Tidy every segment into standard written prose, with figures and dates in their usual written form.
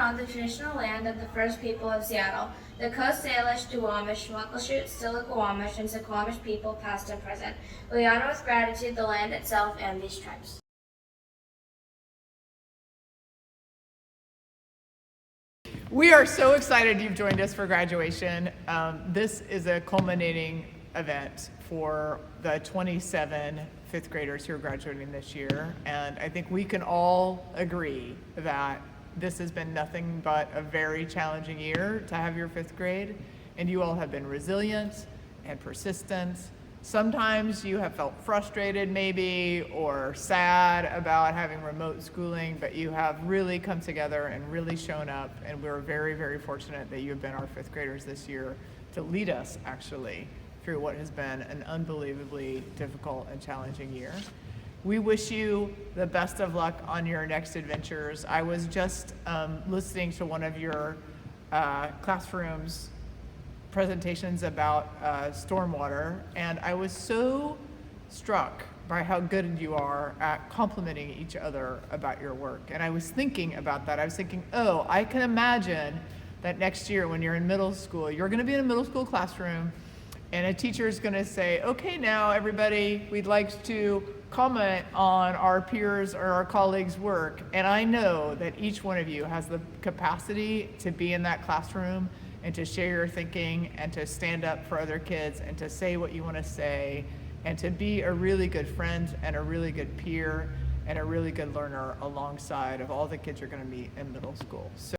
on the traditional land of the first people of Seattle, the Coast Salish, Duwamish, Muckleshoot, Stillaguamish, and Suquamish people, past and present. We honor with gratitude the land itself and these tribes. We are so excited you've joined us for graduation. This is a culminating event for the 27 fifth graders who are graduating this year, and I think we can all agree that this has been nothing but a very challenging year to have your fifth grade, and you all have been resilient and persistent. Sometimes you have felt frustrated maybe or sad about having remote schooling, but you have really come together and really shown up, and we're very, very fortunate that you have been our fifth graders this year to lead us actually through what has been an unbelievably difficult and challenging year. We wish you the best of luck on your next adventures. I was just listening to one of your classrooms presentations about stormwater, and I was so struck by how good you are at complimenting each other about your work. And I was thinking about that. I was thinking, oh, I can imagine that next year when you're in middle school, you're going to be in a middle school classroom, and a teacher is going to say, okay, now everybody, we'd like to comment on our peers or our colleagues' work. And I know that each one of you has the capacity to be in that classroom and to share your thinking and to stand up for other kids and to say what you want to say and to be a really good friend and a really good peer and a really good learner alongside of all the kids you're going to meet in middle school. So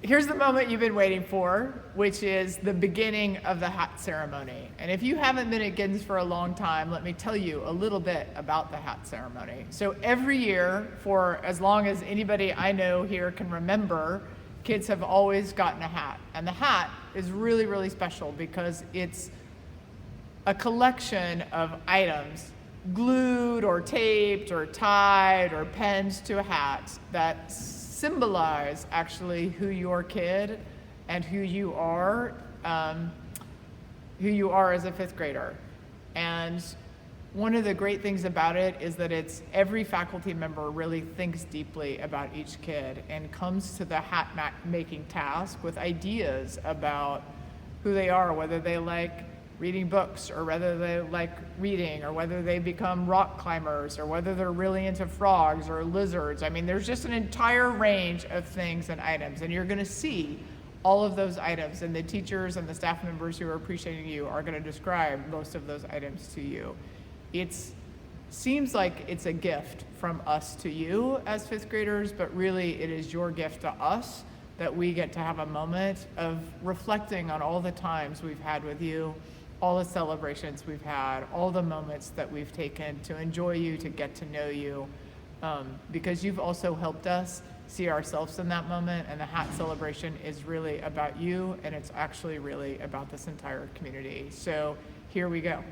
here's the moment you've been waiting for, which is the beginning of the hat ceremony. And if you haven't been at Giddens for a long time, let me tell you a little bit about the hat ceremony. So every year, for as long as anybody I know here can remember, kids have always gotten a hat. And the hat is really, really special because it's a collection of items glued or taped or tied or pinned to a hat that symbolize actually who your kid and who you are as a fifth grader. And one of the great things about it is that it's every faculty member really thinks deeply about each kid and comes to the hat making task with ideas about who they are, whether they like reading books or whether they like reading or whether they become rock climbers or whether they're really into frogs or lizards. I mean, there's just an entire range of things and items, and you're going to see all of those items, and the teachers and the staff members who are appreciating you are going to describe most of those items to you. It seems like it's a gift from us to you as fifth graders, but really it is your gift to us that we get to have a moment of reflecting on all the times we've had with you, all the celebrations we've had, all the moments that we've taken to enjoy you, to get to know you, because you've also helped us see ourselves in that moment. And the hat celebration is really about you, and it's actually really about this entire community. So here we go.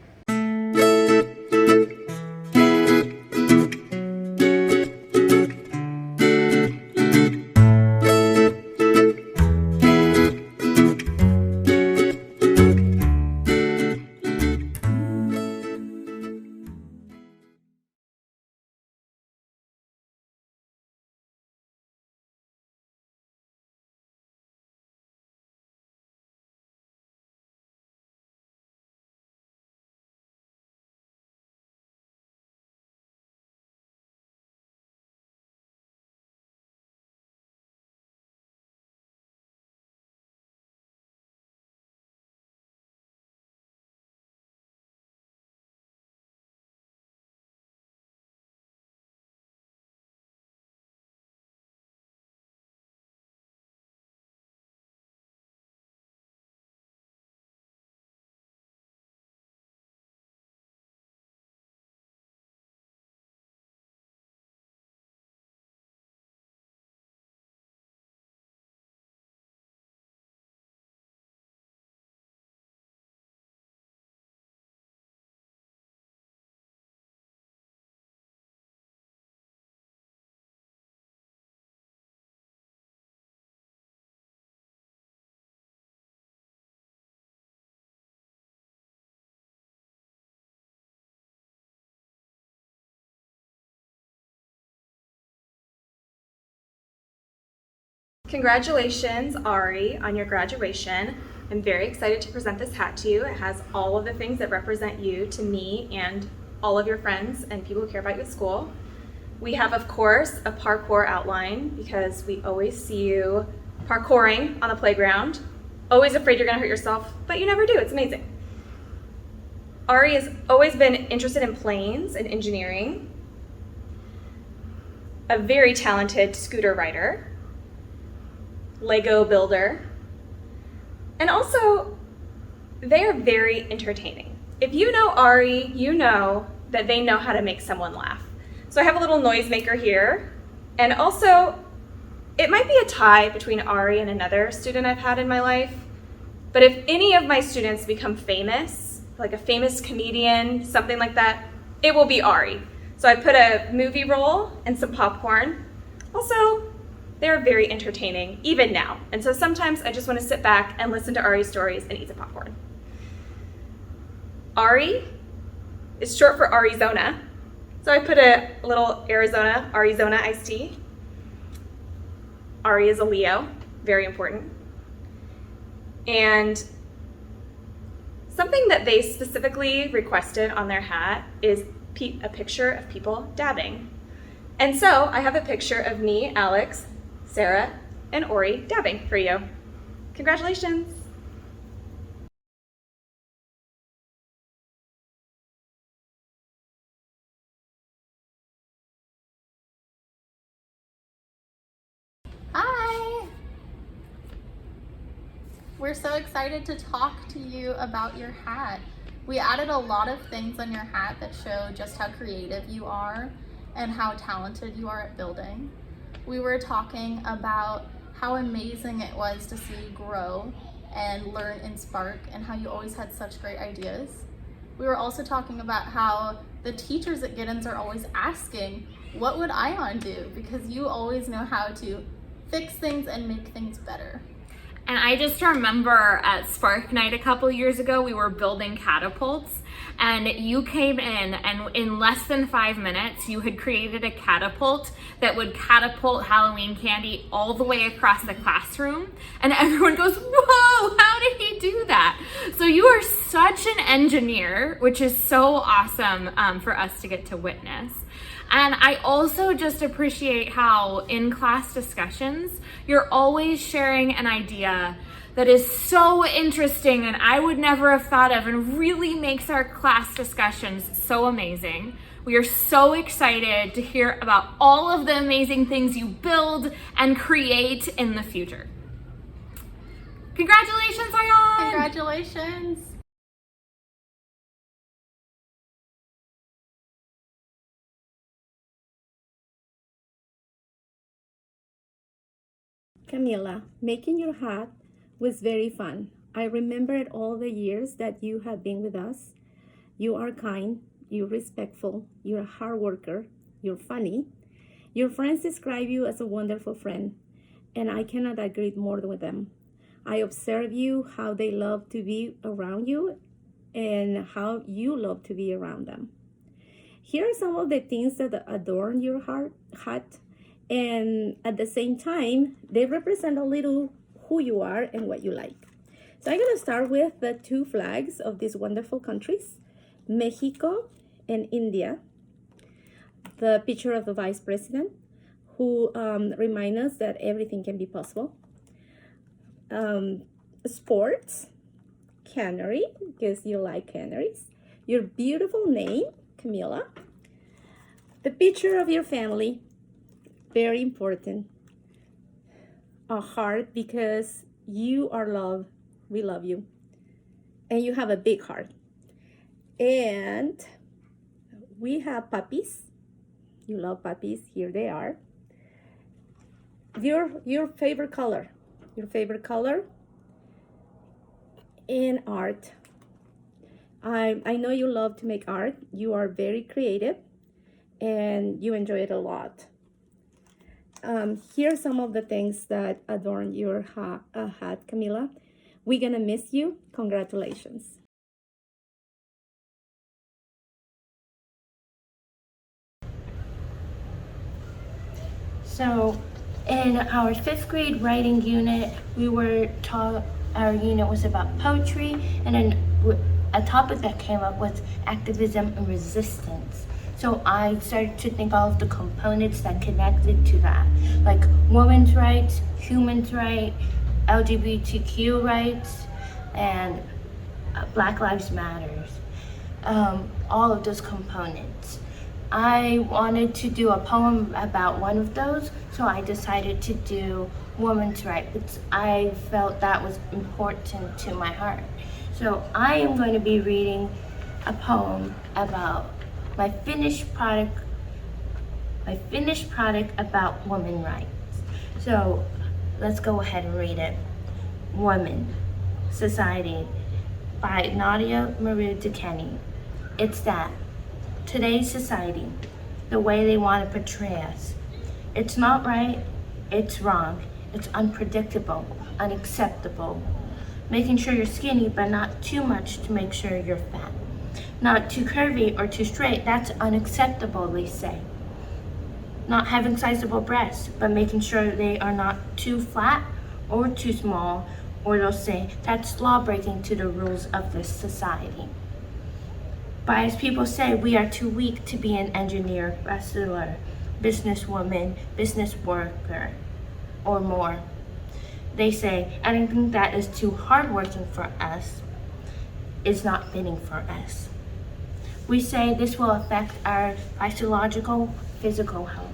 Congratulations, Ari, on your graduation. I'm very excited to present this hat to you. It has all of the things that represent you to me and all of your friends and people who care about you at school. We have, of course, a parkour outline because we always see you parkouring on the playground. Always afraid you're gonna hurt yourself, but you never do. It's amazing. Ari has always been interested in planes and engineering. A very talented scooter rider, Lego builder, and also they are very entertaining. If you know Ari, you know that they know how to make someone laugh. So I have a little noisemaker here, and also it might be a tie between Ari and another student I've had in my life, but if any of my students become famous, like a famous comedian, something like that, it will be Ari. So I put a movie roll and some popcorn. Also, they're very entertaining, even now. And so sometimes I just want to sit back and listen to Ari's stories and eat some popcorn. Ari is short for Arizona. So I put a little Arizona iced tea. Ari is a Leo, very important. And something that they specifically requested on their hat is a picture of people dabbing. And so I have a picture of me, Alex, Sarah, and Ori dabbing for you. Congratulations. Hi! We're so excited to talk to you about your hat. We added a lot of things on your hat that show just how creative you are and how talented you are at building. We were talking about how amazing it was to see you grow and learn in Spark and how you always had such great ideas. We were also talking about how the teachers at Giddens are always asking, what would Ion do? Because you always know how to fix things and make things better. And I just remember at Spark Night a couple years ago, we were building catapults, and you came in, and in less than 5 minutes, you had created a catapult that would catapult Halloween candy all the way across the classroom. And everyone goes, whoa, how did he do that? So you are such an engineer, which is so awesome for us to get to witness. And I also just appreciate how in class discussions, you're always sharing an idea that is so interesting and I would never have thought of and really makes our class discussions so amazing. We are so excited to hear about all of the amazing things you build and create in the future. Congratulations, Ion! Congratulations! Camila, making your hat was very fun. I remembered all the years that you have been with us. You are kind, you're respectful, you're a hard worker, you're funny. Your friends describe you as a wonderful friend, and I cannot agree more with them. I observe you, how they love to be around you, and how you love to be around them. Here are some of the things that adorn your hat, and at the same time, they represent a little who you are and what you like. So I'm gonna start with the two flags of these wonderful countries, Mexico and India. The picture of the vice president, who remind us that everything can be possible. Sports, canary, because you like canaries. Your beautiful name, Camila. The picture of your family, very important. A heart, because you are loved, we love you. And you have a big heart. And we have puppies. You love puppies, here they are. Your favorite color, in art. I know you love to make art. You are very creative and you enjoy it a lot. Here are some of the things that adorn your hat, Camila. We're gonna miss you. Congratulations. So In our 5th grade writing unit, we were taught, our unit was about poetry, and then a topic that came up was activism and resistance. So I started to think all of the components that connected to that, like women's rights, human rights, LGBTQ rights, and Black Lives Matters. All of those components. I wanted to do a poem about one of those, so I decided to do women's rights. I felt that was important to my heart. So I am going to be reading a poem about my finished product about women's rights. So let's go ahead and read it. Woman, Society by Nadia Marie Duquesne. It's that. Today's society, the way they want to portray us. It's not right, it's wrong, it's unpredictable, unacceptable. Making sure you're skinny but not too much to make sure you're fat. Not too curvy or too straight, that's unacceptable, they say. Not having sizable breasts, but making sure they are not too flat or too small, or they'll say that's law breaking to the rules of this society. Biased people say we are too weak to be an engineer, wrestler, businesswoman, business worker, or more. They say anything that is too hardworking for us is not fitting for us. We say this will affect our physiological, physical health.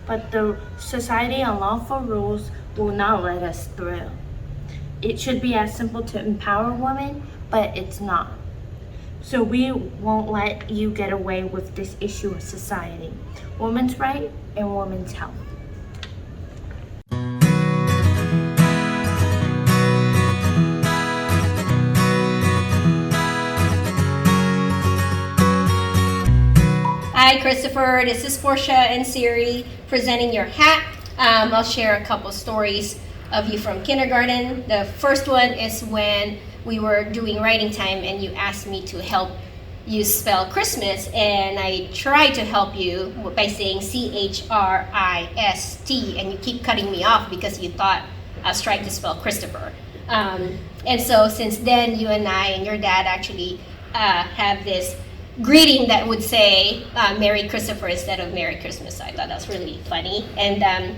But the society and lawful rules will not let us through. It should be as simple to empower women, but it's not. So we won't let you get away with this issue of society, women's right and women's health. Hi, Christopher. This is Portia and Siri presenting your hat. I'll share a couple stories of you from kindergarten. The first one is when we were doing writing time and you asked me to help you spell Christmas, and I tried to help you by saying Christ, and you keep cutting me off because you thought I was trying to spell Christopher. And so since then, you and I and your dad actually have this greeting that would say Merry Christopher instead of Merry Christmas. So I thought that was really funny. And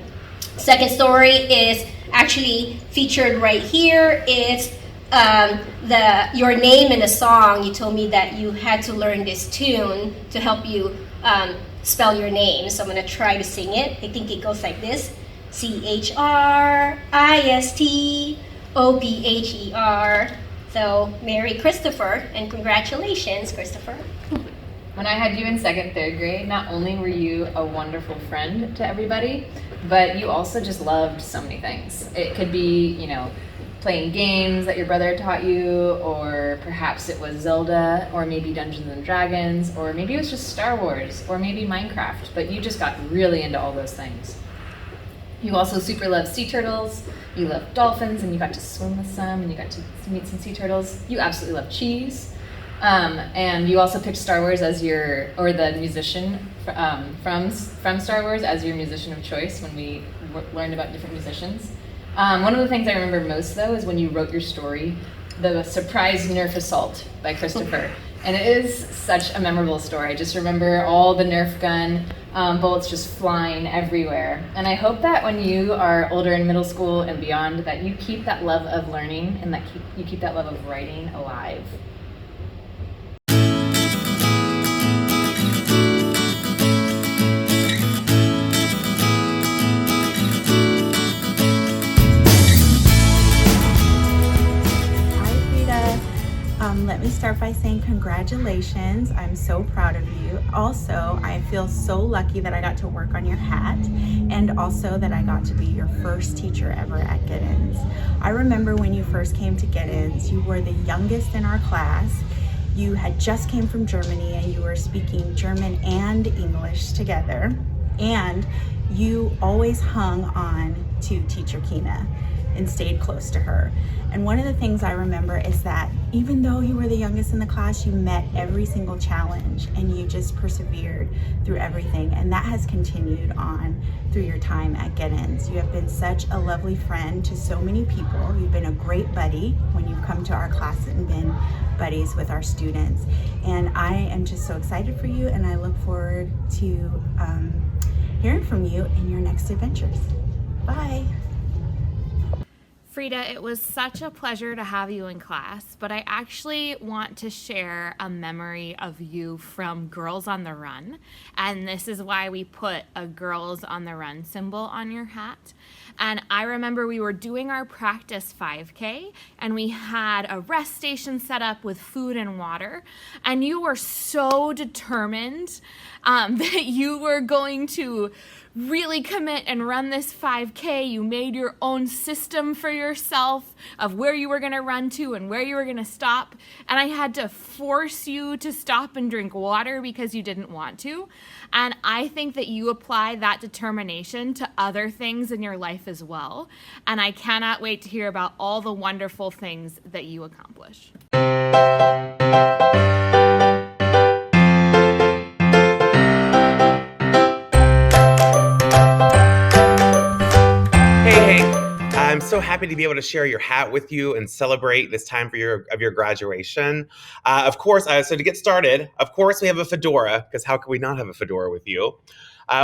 second story is actually featured right here. It's your name in a song. You told me that you had to learn this tune to help you spell your name. So I'm going to try to sing it. I think it goes like this. Christopher. So Merry Christopher, and congratulations, Christopher. When I had you in 2nd, 3rd grade, not only were you a wonderful friend to everybody, but you also just loved so many things. It could be, playing games that your brother taught you, or perhaps it was Zelda, or maybe Dungeons and Dragons, or maybe it was just Star Wars, or maybe Minecraft, but you just got really into all those things. You also super loved sea turtles, you loved dolphins, and you got to swim with some, and you got to meet some sea turtles. You absolutely love cheese. And you also picked Star Wars as the musician from Star Wars as your musician of choice when we learned about different musicians. One of the things I remember most, though, is when you wrote your story, The Surprise Nerf Assault by Christopher. And it is such a memorable story. I just remember all the Nerf gun bullets just flying everywhere. And I hope that when you are older in middle school and beyond, that you keep that love of learning and that you keep that love of writing alive. Let me start by saying congratulations. I'm so proud of you. Also, I feel so lucky that I got to work on your hat, and also that I got to be your first teacher ever at Giddens. I remember when you first came to Giddens, you were the youngest in our class. You had just came from Germany and you were speaking German and English together, and you always hung on to Teacher Kina. and stayed close to her. And one of the things I remember is that even though you were the youngest in the class, you met every single challenge and you just persevered through everything. And that has continued on through your time at Giddens. You have been such a lovely friend to so many people. You've been a great buddy when you've come to our class and been buddies with our students. And I am just so excited for you, and I look forward to hearing from you in your next adventures. Bye. Frida, it was such a pleasure to have you in class, but I actually want to share a memory of you from Girls on the Run, and this is why we put a Girls on the Run symbol on your hat. And I remember we were doing our practice 5K, and we had a rest station set up with food and water, and you were so determined that you were going to really commit and run this 5K. You made your own system for yourself of where you were going to run to and where you were going to stop. And I had to force you to stop and drink water because you didn't want to. And I think that you apply that determination to other things in your life as well. And I cannot wait to hear about all the wonderful things that you accomplish. I'm so happy to be able to share your hat with you and celebrate this time for your graduation. Of course, so to get started, of course, we have a fedora, because how could we not have a fedora with you?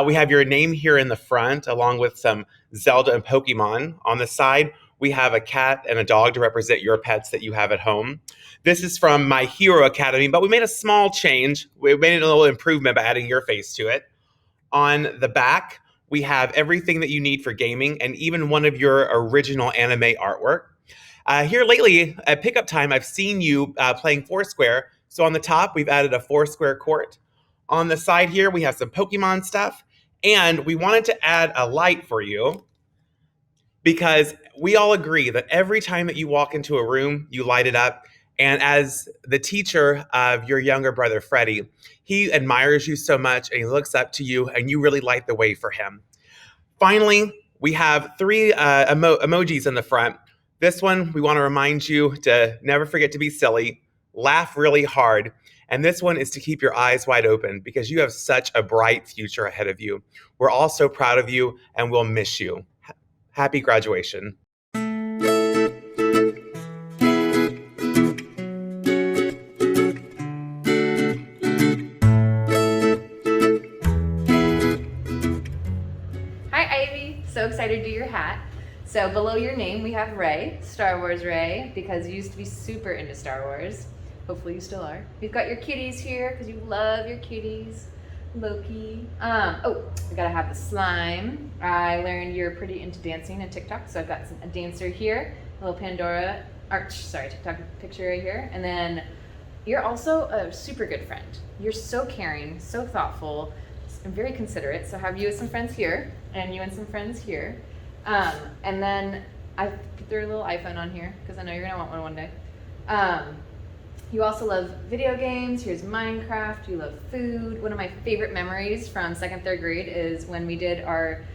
We have your name here in the front, along with some Zelda and Pokemon. On the side, we have a cat and a dog to represent your pets that you have at home. This is from My Hero Academy, but we made a small change. We made a little improvement by adding your face to it. On the back, we have everything that you need for gaming and even one of your original anime artwork. Here lately at pickup time, I've seen you playing Foursquare. So on the top, we've added a Foursquare court. On the side here, we have some Pokemon stuff. And we wanted to add a light for you because we all agree that every time that you walk into a room, you light it up. And as the teacher of your younger brother, Freddie, he admires you so much and he looks up to you and you really light the way for him. Finally, we have 3 emojis in the front. This one, we want to remind you to never forget to be silly, laugh really hard. And this one is to keep your eyes wide open because you have such a bright future ahead of you. We're all so proud of you and we'll miss you. Happy graduation. So excited to do your hat. So below your name we have Ray, Star Wars Ray, because you used to be super into Star Wars. Hopefully you still are. We've got your kitties here because you love your kitties. Loki. Oh, we gotta have the slime. I learned you're pretty into dancing and TikTok, so I've got a dancer here, a little Pandora TikTok picture right here. And then you're also a super good friend. You're so caring, so thoughtful, and very considerate. So I have you and some friends here, and you and some friends here. And then I threw a little iPhone on here because I know you're gonna want one day. You also love video games. Here's Minecraft. You love food. One of my favorite memories from 2nd, 3rd grade is when we did our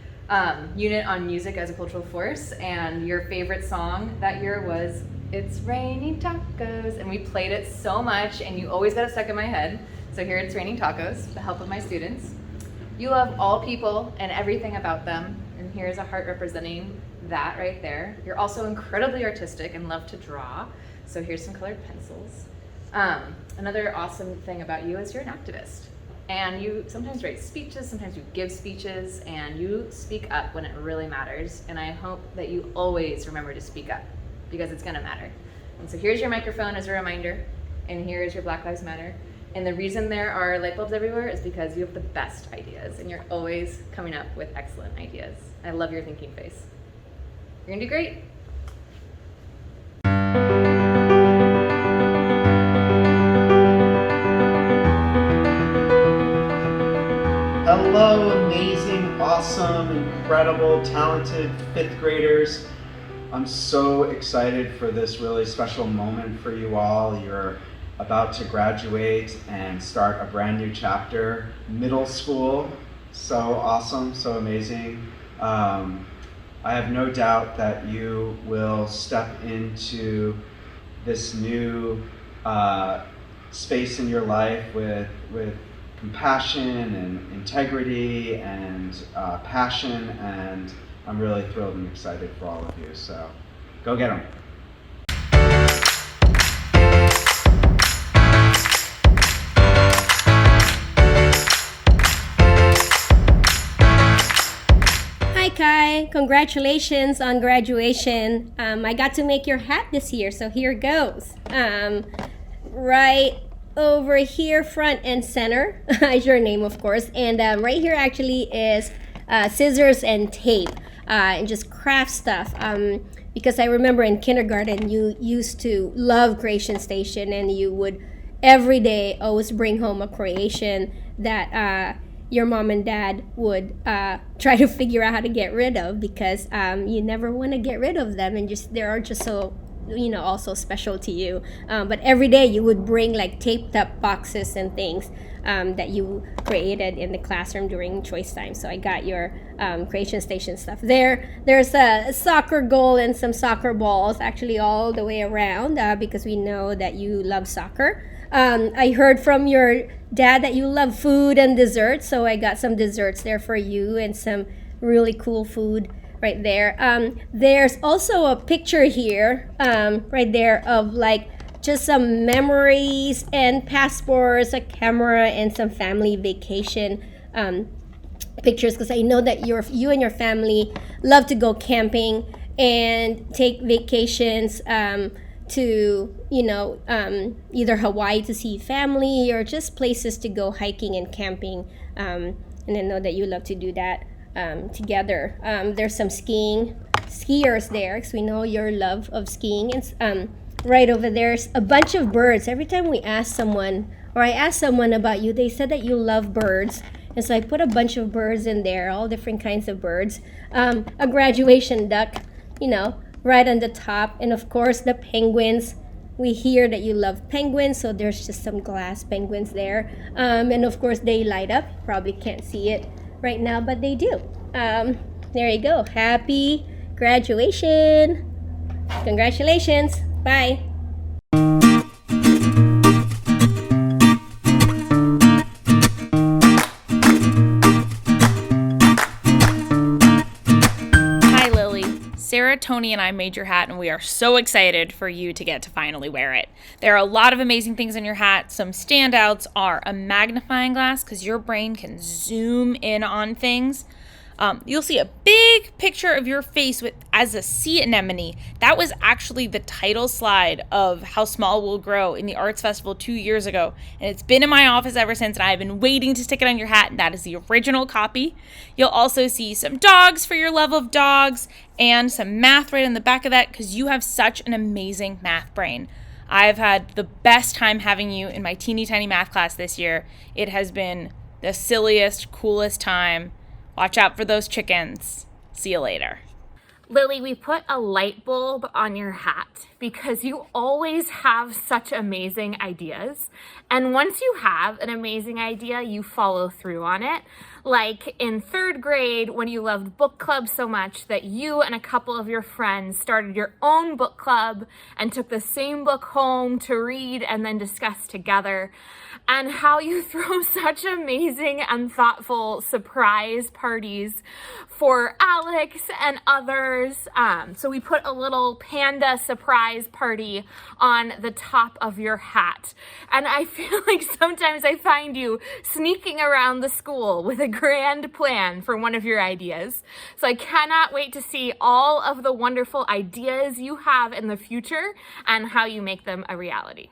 unit on music as a cultural force, and your favorite song that year was It's Raining Tacos, and we played it so much and you always got it stuck in my head. So here it's Raining Tacos with the help of my students. You love all people and everything about them, and here's a heart representing that right there. You're also incredibly artistic and love to draw, so here's some colored pencils. Another awesome thing about you is you're an activist, and you sometimes write speeches, sometimes you give speeches, and you speak up when it really matters, and I hope that you always remember to speak up because it's gonna matter. And so here's your microphone as a reminder, and here is your Black Lives Matter. And the reason there are light bulbs everywhere is because you have the best ideas and you're always coming up with excellent ideas. I love your thinking face. You're gonna do great. Hello, amazing, awesome, incredible, talented 5th graders. I'm so excited for this really special moment for you all. You're about to graduate and start a brand new chapter, middle school. So awesome, so amazing. I have no doubt that you will step into this new space in your life with compassion and integrity and passion, and I'm really thrilled and excited for all of you. So go get them. Hi Kai, congratulations on graduation. I got to make your hat this year, so here it goes. Right over here, front and center, is your name, of course. And right here actually is scissors and tape and just craft stuff. Because I remember in kindergarten, you used to love Creation Station, and you would every day always bring home a creation that your mom and dad would try to figure out how to get rid of, because you never want to get rid of them, and just they are just so, you know, also special to you. But every day you would bring like taped up boxes and things that you created in the classroom during choice time. So I got your Creation Station stuff there. There's a soccer goal and some soccer balls actually all the way around because we know that you love soccer. I heard from your dad that you love food and desserts, so I got some desserts there for you and some really cool food right there. There's also a picture here right there of like just some memories and passports, a camera, and some family vacation pictures, because I know that you and your family love to go camping and take vacations to, you know, either Hawaii to see family or just places to go hiking and camping. And I know that you love to do that together. There's some skiers there, because we know your love of skiing. And right over there's a bunch of birds. Every time we ask someone, or I ask someone about you, they said that you love birds. And so I put a bunch of birds in there, all different kinds of birds. A graduation duck, you know, right on the top. And of course the penguins. We hear that you love penguins, so there's just some glass penguins there. And of course they light up. Probably can't see it right now, but they do. There you go. Happy graduation. Congratulations. Bye. Hi, Lily. Sarah, Tony, and I made your hat, and we are so excited for you to get to finally wear it. There are a lot of amazing things in your hat. Some standouts are a magnifying glass, because your brain can zoom in on things. You'll see a big picture of your face as a sea anemone. That was actually the title slide of How Small We'll Grow in the Arts Festival 2 years ago. And it's been in my office ever since, and I've been waiting to stick it on your hat. And that is the original copy. You'll also see some dogs for your love of dogs and some math right on the back of that, because you have such an amazing math brain. I've had the best time having you in my teeny tiny math class this year. It has been the silliest, coolest time. Watch out for those chickens. See you later. Lily, we put a light bulb on your hat because you always have such amazing ideas. And once you have an amazing idea, you follow through on it. Like in 3rd grade, when you loved book club so much that you and a couple of your friends started your own book club and took the same book home to read and then discuss together. And how you throw such amazing and thoughtful surprise parties for Alex and others. So we put a little panda surprise party on the top of your hat. And I feel like sometimes I find you sneaking around the school with a grand plan for one of your ideas. So I cannot wait to see all of the wonderful ideas you have in the future and how you make them a reality.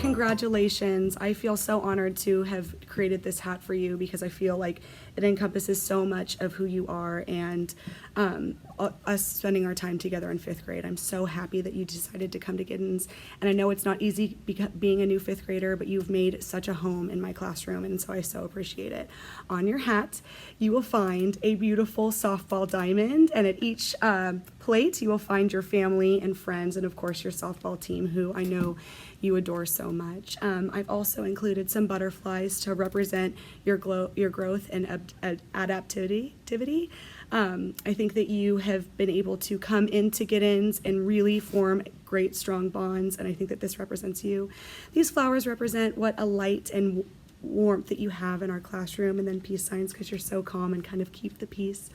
Congratulations. I feel so honored to have created this hat for you because I feel like It encompasses so much of who you are and us spending our time together in 5th grade. I'm so happy that you decided to come to Giddens, and I know it's not easy being a new 5th grader, but you've made such a home in my classroom, and so I so appreciate it. On your hat, you will find a beautiful softball diamond, and at each plate, you will find your family and friends, and of course your softball team, who I know you adore so much. I've also included some butterflies to represent your growth and adaptivity. I think that you have been able to come into Giddens and really form great, strong bonds, and I think that this represents you. These flowers represent what a light and warmth that you have in our classroom, and then peace signs because you're so calm and kind of keep the peace.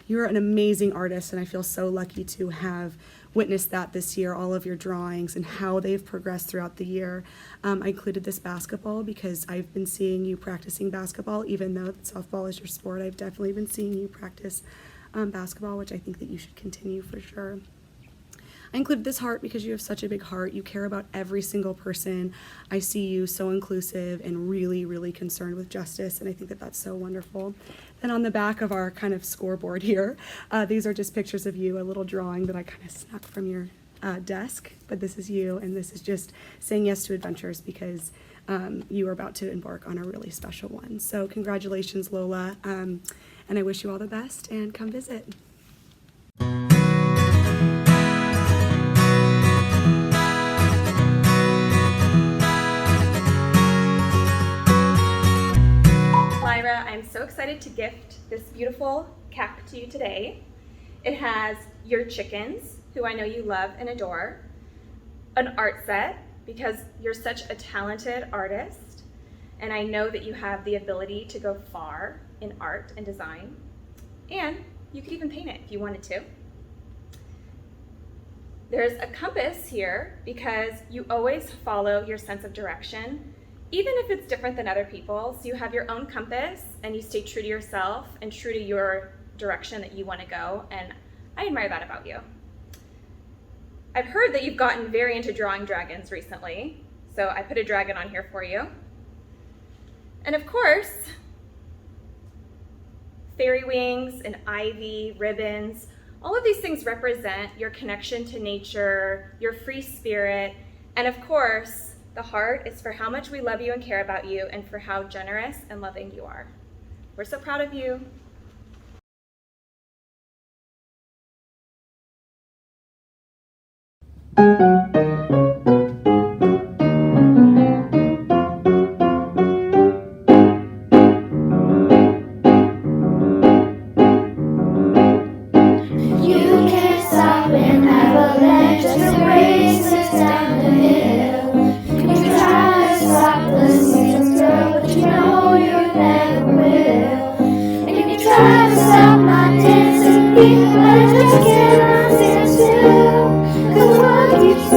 You're an amazing artist, and I feel so lucky to have witnessed that this year, all of your drawings and how they've progressed throughout the year. I included this basketball because I've been seeing you practicing basketball, even though softball is your sport. I've definitely been seeing you practice basketball, which I think that you should continue for sure. I included this heart because you have such a big heart. You care about every single person. I see you so inclusive and really, really concerned with justice, and I think that that's so wonderful. Then on the back of our kind of scoreboard here, these are just pictures of you, a little drawing that I kind of snuck from your desk, but this is you, and this is just saying yes to adventures because you are about to embark on a really special one. So congratulations, Lola, and I wish you all the best, and come visit. Lyra, I'm so excited to gift this beautiful cap to you today. It has your chickens, who I know you love and adore, an art set, because you're such a talented artist, and I know that you have the ability to go far in art and design, and you could even paint it if you wanted to. There's a compass here because you always follow your sense of direction, even if it's different than other people. So you have your own compass and you stay true to yourself and true to your direction that you want to go, and I admire that about you. I've heard that you've gotten very into drawing dragons recently, so I put a dragon on here for you. And of course, fairy wings and ivy, ribbons, all of these things represent your connection to nature, your free spirit, and of course, the heart is for how much we love you and care about you and for how generous and loving you are. We're so proud of you. I just can't resist you, 'cause what keeps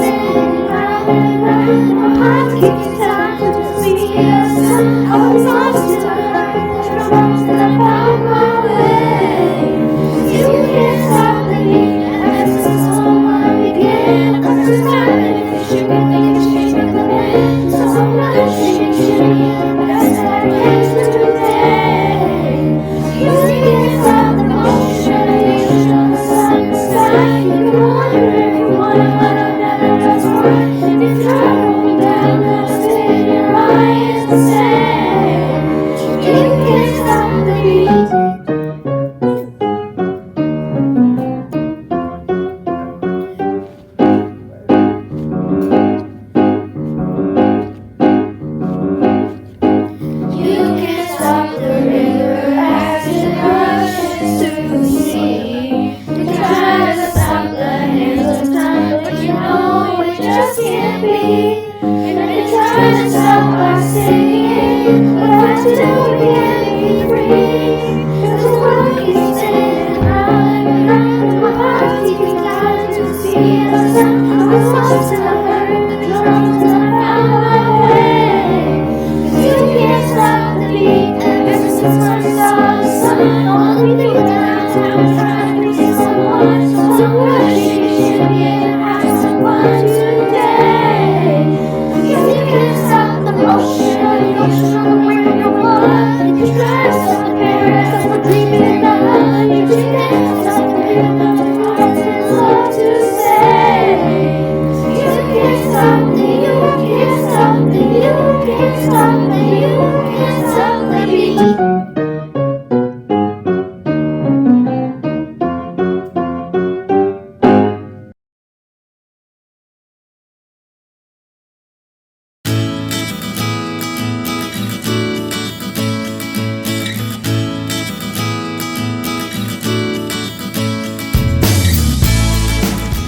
stop me, you can't stop me.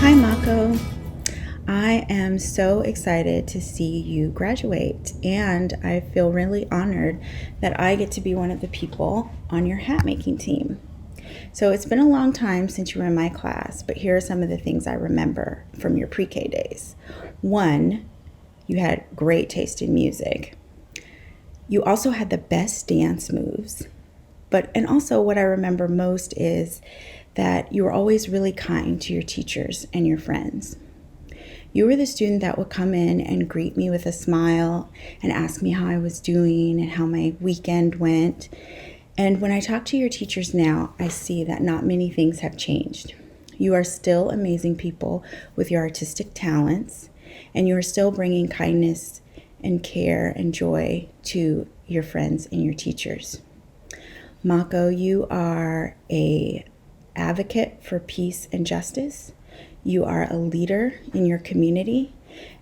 Hi, Mako. I am so excited to see you graduate, and I feel really honored that I get to be one of the people on your hat making team. So it's been a long time since you were in my class, but here are some of the things I remember from your pre-K days. One, you had great taste in music. You also had the best dance moves. And also what I remember most is that you were always really kind to your teachers and your friends. You were the student that would come in and greet me with a smile and ask me how I was doing and how my weekend went. And when I talk to your teachers now, I see that not many things have changed. You are still amazing people with your artistic talents, and you are still bringing kindness and care and joy to your friends and your teachers. Mako, you are an advocate for peace and justice. You are a leader in your community,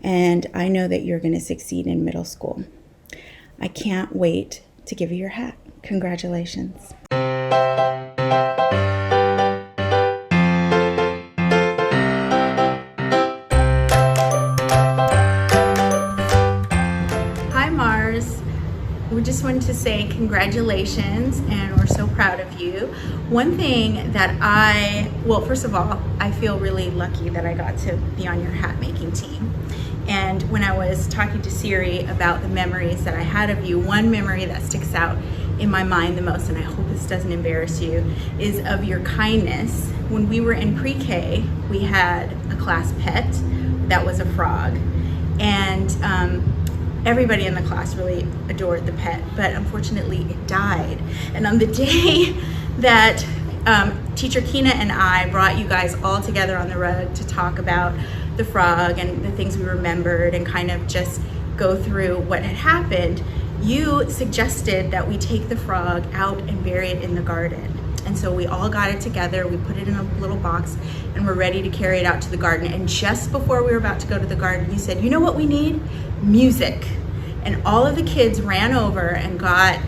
and I know that you're going to succeed in middle school. I can't wait to give you your hat. Congratulations. Hi, Mars. We just wanted to say congratulations, and we're so proud of you. One thing that first of all, I feel really lucky that I got to be on your hat making team. And when I was talking to Siri about the memories that I had of you, one memory that sticks out in my mind the most, and I hope this doesn't embarrass you, is of your kindness. When we were in pre-K, we had a class pet that was a frog. And everybody in the class really adored the pet, but unfortunately it died. And on the day that Teacher Kina and I brought you guys all together on the rug to talk about the frog and the things we remembered and kind of just go through what had happened, you suggested that we take the frog out and bury it in the garden. And so we all got it together, we put it in a little box, and we're ready to carry it out to the garden. And just before we were about to go to the garden, you said, you know what we need? Music. And all of the kids ran over and got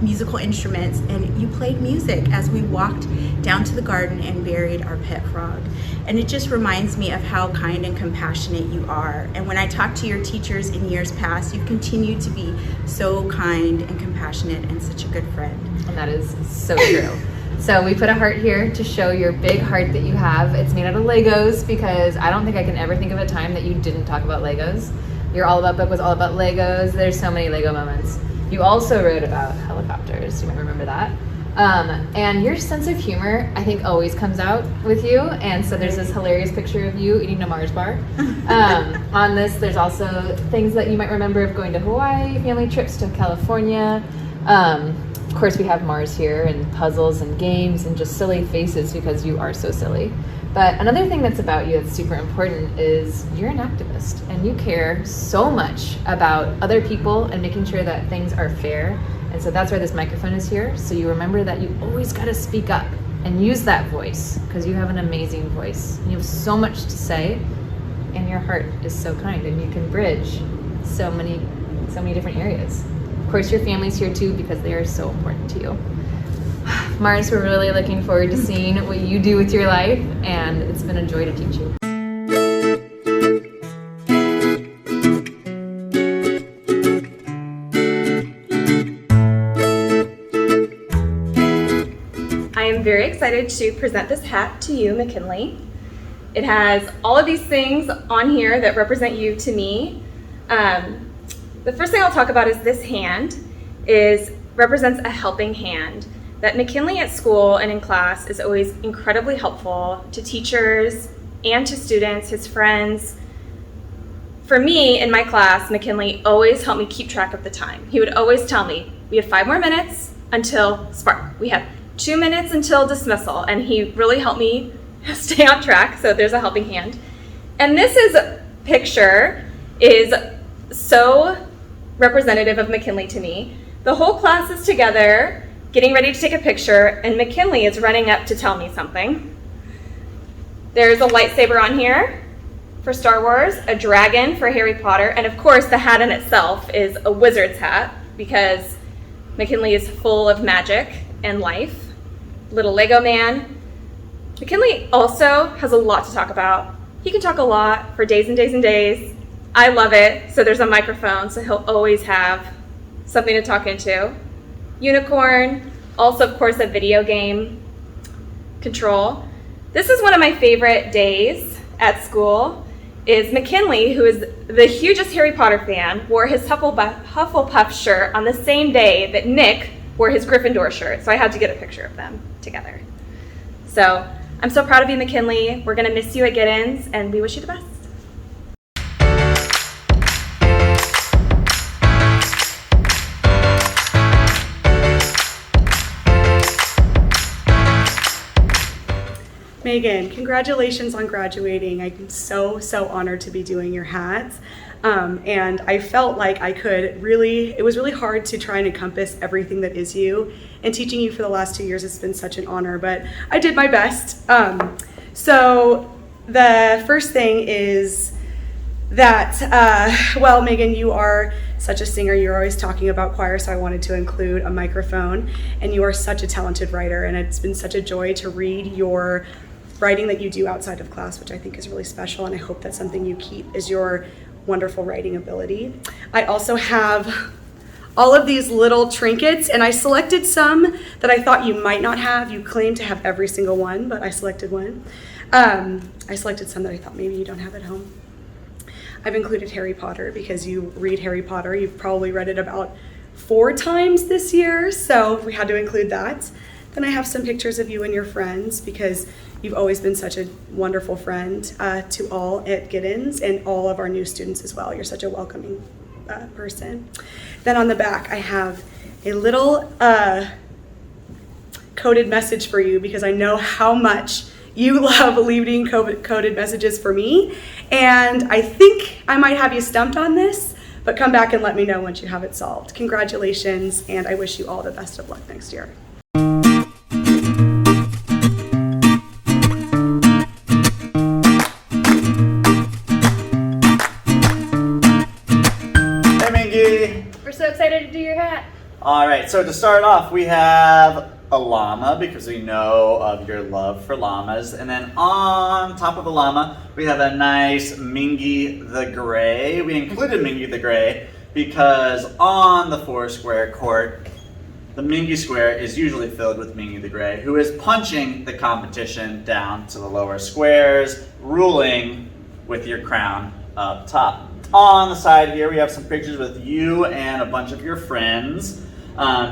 musical instruments, and you played music as we walked down to the garden and buried our pet frog. And it just reminds me of how kind and compassionate you are. And when I talk to your teachers in years past, you've continued to be so kind and compassionate and such a good friend. And that is so true. So we put a heart here to show your big heart that you have. It's made out of Legos, because I don't think I can ever think of a time that you didn't talk about Legos. Your All About book was all about Legos. There's so many Lego moments. You also wrote about helicopters. You might remember that. And your sense of humor, I think, always comes out with you. And so there's this hilarious picture of you eating a Mars bar. On this, there's also things that you might remember of going to Hawaii, family trips to California. Of course, we have Mars here, and puzzles and games and just silly faces, because you are so silly. But another thing that's about you that's super important is you're an activist, and you care so much about other people and making sure that things are fair. And so that's why this microphone is here. So you remember that you always got to speak up and use that voice, because you have an amazing voice. And you have so much to say, and your heart is so kind, and you can bridge so many different areas. Of course, your family's here too, because they are so important to you. Mars, we're really looking forward to seeing what you do with your life, and it's been a joy to teach you. I am very excited to present this hat to you, McKinley. It has all of these things on here that represent you to me. The first thing I'll talk about is this hand represents a helping hand. That McKinley at school and in class is always incredibly helpful to teachers and to students, his friends. For me, in my class, McKinley always helped me keep track of the time. He would always tell me, we have 5 more minutes until Spark. We have 2 minutes until dismissal. And he really helped me stay on track, so there's a helping hand. And this picture is so representative of McKinley to me. The whole class is together, getting ready to take a picture, and McKinley is running up to tell me something. There's a lightsaber on here for Star Wars, a dragon for Harry Potter, and of course the hat in itself is a wizard's hat because McKinley is full of magic and life. Little Lego man. McKinley also has a lot to talk about. He can talk a lot for days and days and days. I love it, so there's a microphone, so he'll always have something to talk into. Unicorn, also of course a video game control. This is one of my favorite days at school, is McKinley, who is the hugest Harry Potter fan, wore his Hufflepuff shirt on the same day that Nick wore his Gryffindor shirt, so I had to get a picture of them together. So I'm so proud of you, McKinley. We're gonna miss you at Giddens, and we wish you the best. Megan, congratulations on graduating. I'm so honored to be doing your hat. And I felt like it was really hard to try and encompass everything that is you. And teaching you for the last 2 years has been such an honor, but I did my best. So the first thing is that, well, Megan, you are such a singer. You're always talking about choir, so I wanted to include a microphone. And you are such a talented writer, and it's been such a joy to read your writing that you do outside of class, which I think is really special, and I hope that's something you keep, is your wonderful writing ability. I also have all of these little trinkets, and I selected some that I thought you might not have. You claim to have every single one, but I selected one. I selected some that I thought maybe you don't have at home. I've included Harry Potter because you read Harry Potter. You've probably read it about 4 times this year, so we had to include that. Then I have some pictures of you and your friends because you've always been such a wonderful friend to all at Giddens and all of our new students as well. You're such a welcoming person. Then on the back, I have a little coded message for you because I know how much you love leaving coded messages for me. And I think I might have you stumped on this, but come back and let me know once you have it solved. Congratulations, and I wish you all the best of luck next year. We're so excited to do your hat. All right, so to start off, we have a llama because we know of your love for llamas. And then on top of the llama, we have a nice Mingy the Gray. We included Mingy the Gray because on the 4-square court, the Mingy square is usually filled with Mingy the Gray, who is punching the competition down to the lower squares, ruling with your crown up top. On the side here, we have some pictures with you and a bunch of your friends.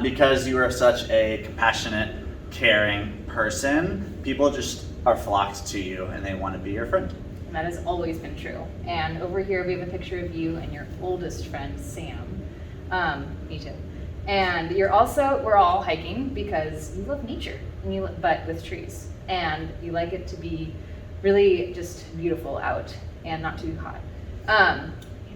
Because you are such a compassionate, caring person, people just are flocked to you and they want to be your friend. And that has always been true. And over here we have a picture of you and your oldest friend, Sam. Me too. And we're all hiking because you love nature, but with trees. And you like it to be really just beautiful out and not too hot.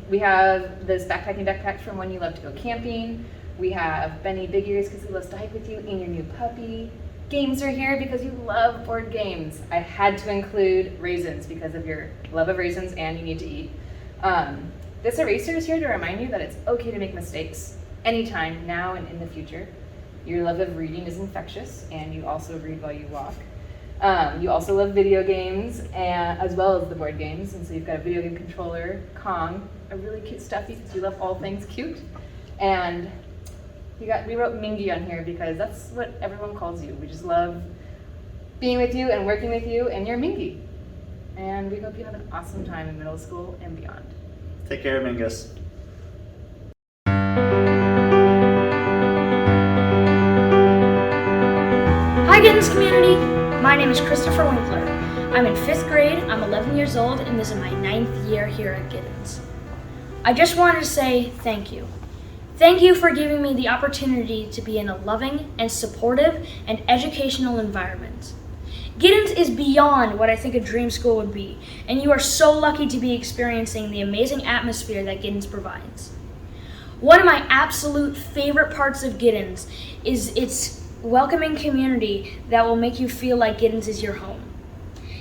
We have this backpacking backpack from when you love to go camping. We have Benny Big Ears because he loves to hike with you, and your new puppy. Games are here because you love board games. I had to include raisins because of your love of raisins and you need to eat. This eraser is here to remind you that it's okay to make mistakes anytime, now and in the future. Your love of reading is infectious, and you also read while you walk. You also love video games as well as the board games, and so you've got a video game controller, Kong, a really cute stuffy because you love all things cute. And we wrote Mingy on here because that's what everyone calls you. We just love being with you and working with you, and you're Mingy. And we hope you have an awesome time in middle school and beyond. Take care, Mingus. Hi Giddens community, my name is Christopher Winkler. I'm in 5th grade, I'm 11 years old, and this is my 9th year here at Giddens. I just wanted to say thank you. Thank you for giving me the opportunity to be in a loving and supportive and educational environment. Giddens is beyond what I think a dream school would be, and you are so lucky to be experiencing the amazing atmosphere that Giddens provides. One of my absolute favorite parts of Giddens is its welcoming community that will make you feel like Giddens is your home.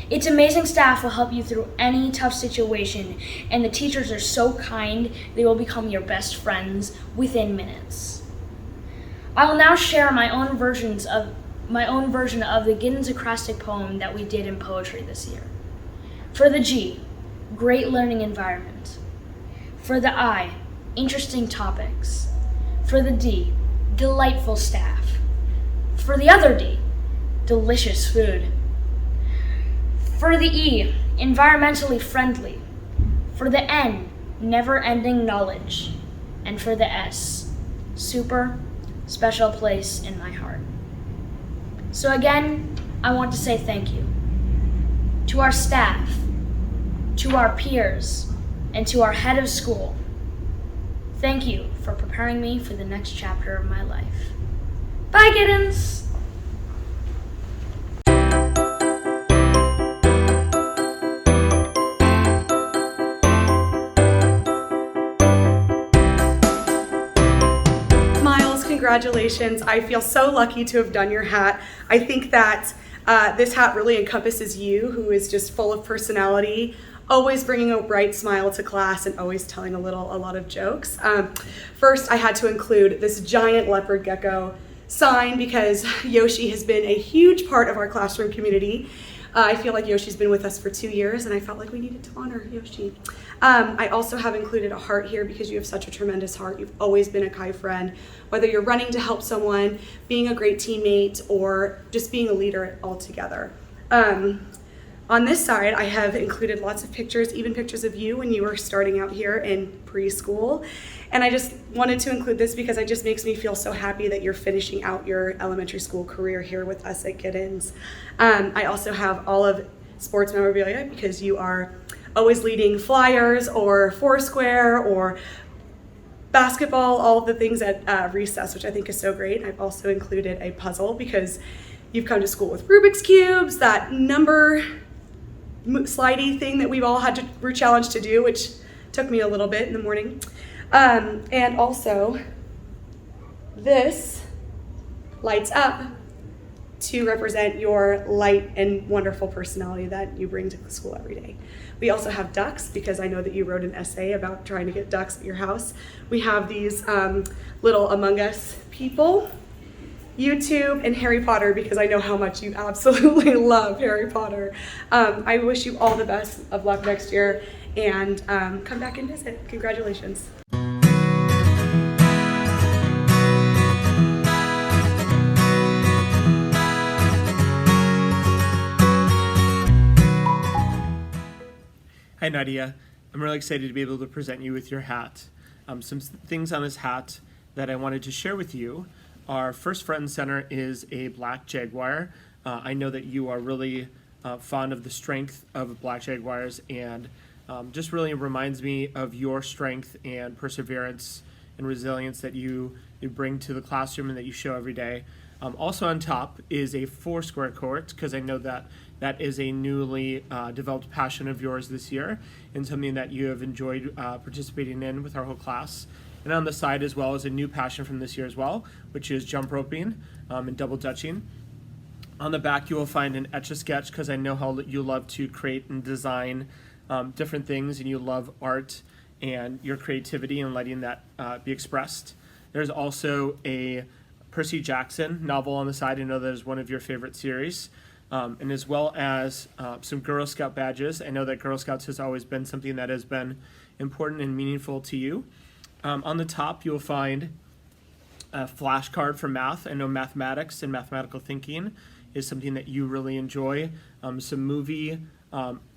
Its amazing staff will help you through any tough situation, and the teachers are so kind they will become your best friends within minutes. I will now share my own version of the Giddens acrostic poem that we did in poetry this year. For the G, great learning environment. For the I, interesting topics. For the D, delightful staff. For the other D, delicious food. For the E, environmentally friendly. For the N, never-ending knowledge. And for the S, super special place in my heart. So again, I want to say thank you to our staff, to our peers, and to our head of school. Thank you for preparing me for the next chapter of my life. Bye, Giddens! Miles, congratulations. I feel so lucky to have done your hat. I think that this hat really encompasses you, who is just full of personality, always bringing a bright smile to class and always telling a lot of jokes. First, I had to include this giant leopard gecko sign because Yoshi has been a huge part of our classroom community. I feel like Yoshi's been with us for 2 years, and I felt like we needed to honor Yoshi. I also have included a heart here because you have such a tremendous heart. You've always been a kind friend, whether you're running to help someone, being a great teammate, or just being a leader altogether. On this side, I have included lots of pictures, even pictures of you when you were starting out here in preschool. And I just wanted to include this because it just makes me feel so happy that you're finishing out your elementary school career here with us at Giddens. I also have all of sports memorabilia because you are always leading flyers or Foursquare or basketball, all of the things at recess, which I think is so great. I've also included a puzzle because you've come to school with Rubik's Cubes, that number slidey thing that we've all were challenged to do, which took me a little bit in the morning. And also, this lights up to represent your light and wonderful personality that you bring to school every day. We also have ducks because I know that you wrote an essay about trying to get ducks at your house. We have these little Among Us people, YouTube, and Harry Potter because I know how much you absolutely love Harry Potter. I wish you all the best of luck next year and come back and visit. Congratulations. Hi Nadia, I'm really excited to be able to present you with your hat. Some things on this hat that I wanted to share with you. Our first front and center is a black jaguar. I know that you are really fond of the strength of black jaguars, and just really reminds me of your strength and perseverance and resilience that you bring to the classroom and that you show every day. Also on top is a Foursquare court, because I know that that is a newly developed passion of yours this year and something that you have enjoyed participating in with our whole class. And on the side as well is a new passion from this year as well, which is jump roping and double dutching. On the back you will find an Etch-a-Sketch because I know how you love to create and design different things, and you love art and your creativity and letting that be expressed. There's also a Percy Jackson novel on the side. I know that is one of your favorite series. And as well as some Girl Scout badges. I know that Girl Scouts has always been something that has been important and meaningful to you. On the top, you'll find a flashcard for math. I know mathematics and mathematical thinking is something that you really enjoy. Some movie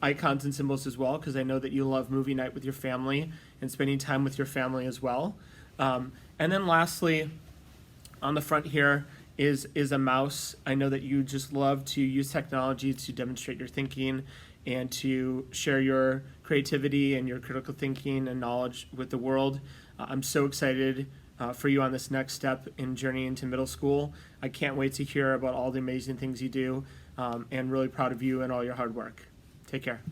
icons and symbols as well, because I know that you love movie night with your family and spending time with your family as well. And then lastly, on the front here is a mouse. I know that you just love to use technology to demonstrate your thinking and to share your creativity and your critical thinking and knowledge with the world. I'm so excited for you on this next step in journey into middle school. I can't wait to hear about all the amazing things you do, and really proud of you and all your hard work. Take care.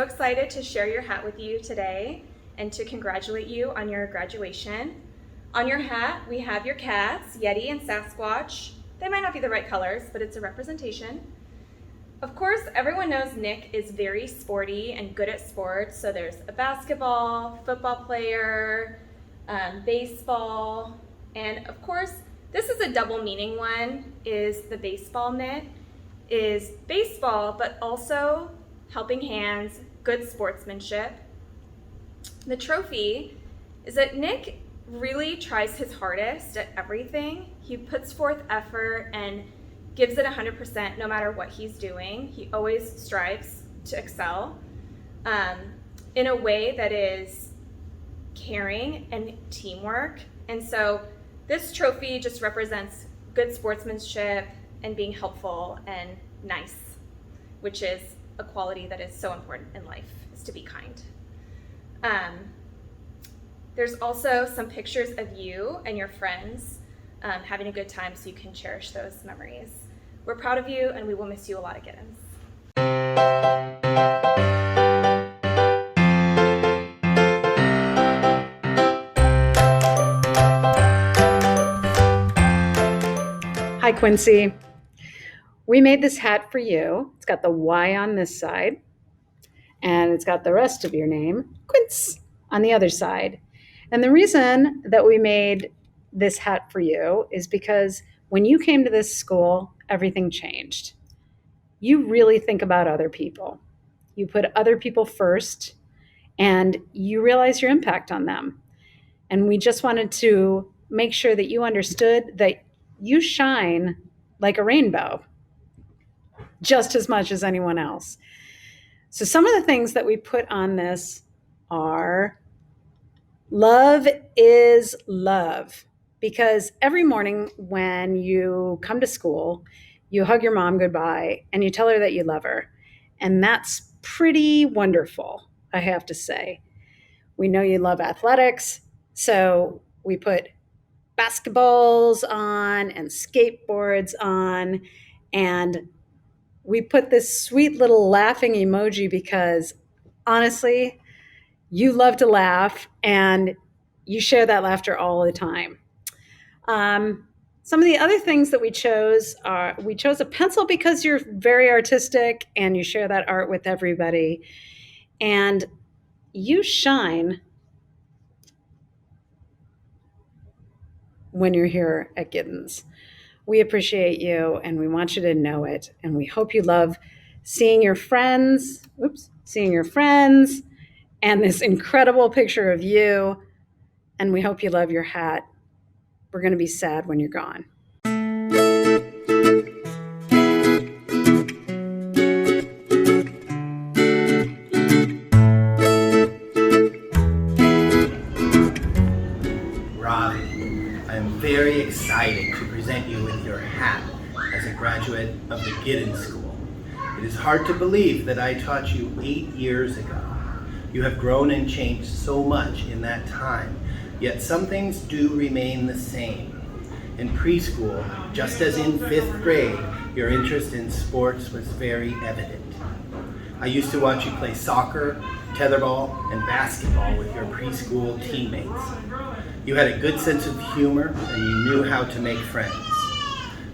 excited to share your hat with you today and to congratulate you on your graduation. On your hat, we have your cats, Yeti and Sasquatch. They might not be the right colors, but it's a representation. Of course, everyone knows Nick is very sporty and good at sports. So there's a basketball, football player, baseball, and of course, this is a double meaning one, is the baseball mitt, is baseball, but also helping hands, good sportsmanship. The trophy is that Nick really tries his hardest at everything. He puts forth effort and gives it 100% no matter what he's doing. He always strives to excel in a way that is caring and teamwork. And so this trophy just represents good sportsmanship and being helpful and nice, which is a quality that is so important in life, is to be kind. There's also some pictures of you and your friends having a good time so you can cherish those memories. We're proud of you and we will miss you a lot at Giddens. Hi, Quincy. We made this hat for you. It's got the Y on this side, and it's got the rest of your name, Quince, on the other side. And the reason that we made this hat for you is because when you came to this school, everything changed. You really think about other people. You put other people first, and you realize your impact on them. And we just wanted to make sure that you understood that you shine like a rainbow just as much as anyone else. So some of the things that we put on this are love is love. Because every morning when you come to school, you hug your mom goodbye and you tell her that you love her. And that's pretty wonderful, I have to say. We know you love athletics, so we put basketballs on and skateboards on, and we put this sweet little laughing emoji because honestly, you love to laugh and you share that laughter all the time. Some of the other things that we chose are, we chose a pencil because you're very artistic and you share that art with everybody. And you shine when you're here at Giddens. We appreciate you and we want you to know it. And we hope you love seeing your friends, and this incredible picture of you. And we hope you love your hat. We're going to be sad when you're gone. Robbie, I'm very excited to present you with your hat as a graduate of the Giddens School. It is hard to believe that I taught you 8 years ago. You have grown and changed so much in that time, yet some things do remain the same. In preschool, just as in 5th grade, your interest in sports was very evident. I used to watch you play soccer, tetherball, and basketball with your preschool teammates. You had a good sense of humor and you knew how to make friends.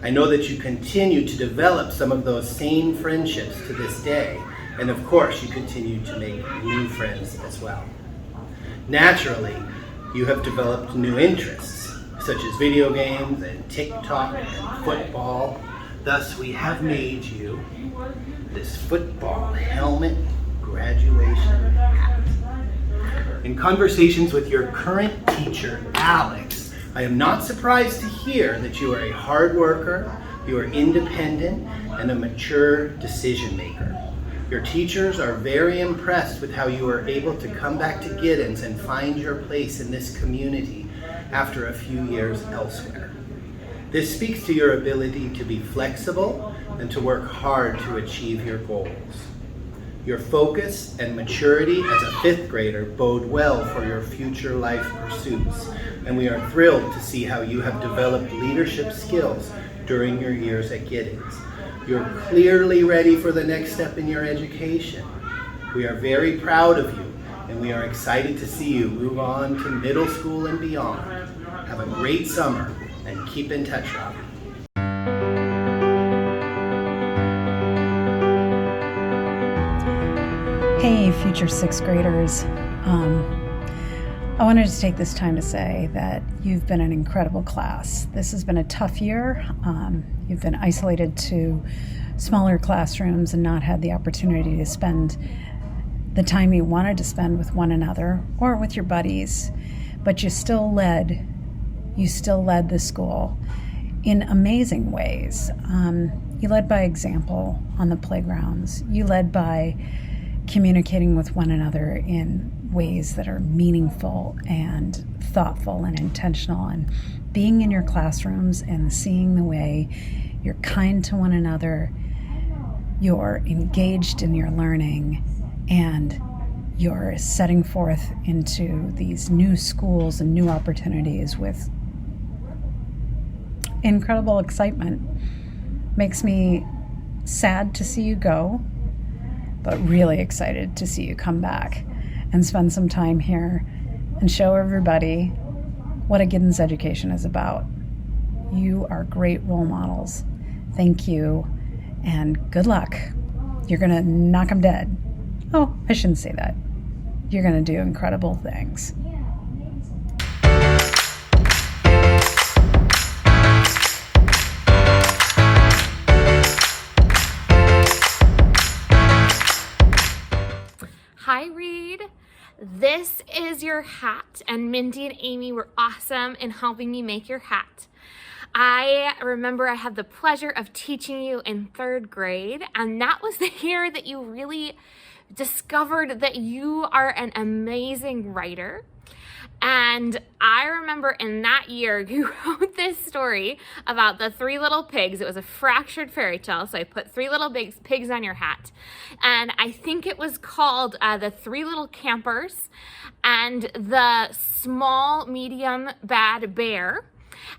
I know that you continue to develop some of those same friendships to this day, and of course you continue to make new friends as well. Naturally, you have developed new interests, such as video games and TikTok and football. Thus, we have made you this football helmet graduation hat. In conversations with your current teacher, Alex, I am not surprised to hear that you are a hard worker, you are independent, and a mature decision maker. Your teachers are very impressed with how you are able to come back to Giddens and find your place in this community after a few years elsewhere. This speaks to your ability to be flexible and to work hard to achieve your goals. Your focus and maturity as a 5th grader bode well for your future life pursuits, and we are thrilled to see how you have developed leadership skills during your years at Giddens. You're clearly ready for the next step in your education. We are very proud of you, and we are excited to see you move on to middle school and beyond. Have a great summer, and keep in touch, Robbie. Hey, future sixth graders. I wanted to take this time to say that you've been an incredible class. This has been a tough year. You've been isolated to smaller classrooms and not had the opportunity to spend the time you wanted to spend with one another or with your buddies, but you still led the school in amazing ways. You led by example on the playgrounds. You led by communicating with one another in ways that are meaningful and thoughtful and intentional, and being in your classrooms and seeing the way you're kind to one another, you're engaged in your learning, and you're setting forth into these new schools and new opportunities with incredible excitement. Makes me sad to see you go, but really excited to see you come back and spend some time here and show everybody what a Giddens education is about. You are great role models. Thank you, and good luck. You're gonna knock them dead. Oh, I shouldn't say that. You're gonna do incredible things. Hi, Reed. This is your hat, and Mindy and Amy were awesome in helping me make your hat. I remember I had the pleasure of teaching you in 3rd grade, and that was the year that you really discovered that you are an amazing writer. And I remember in that year, you wrote this story about the 3 little pigs. It was a fractured fairy tale, so I put 3 little pigs on your hat. And I think it was called the 3 Little Campers and the Small, Medium, Bad Bear.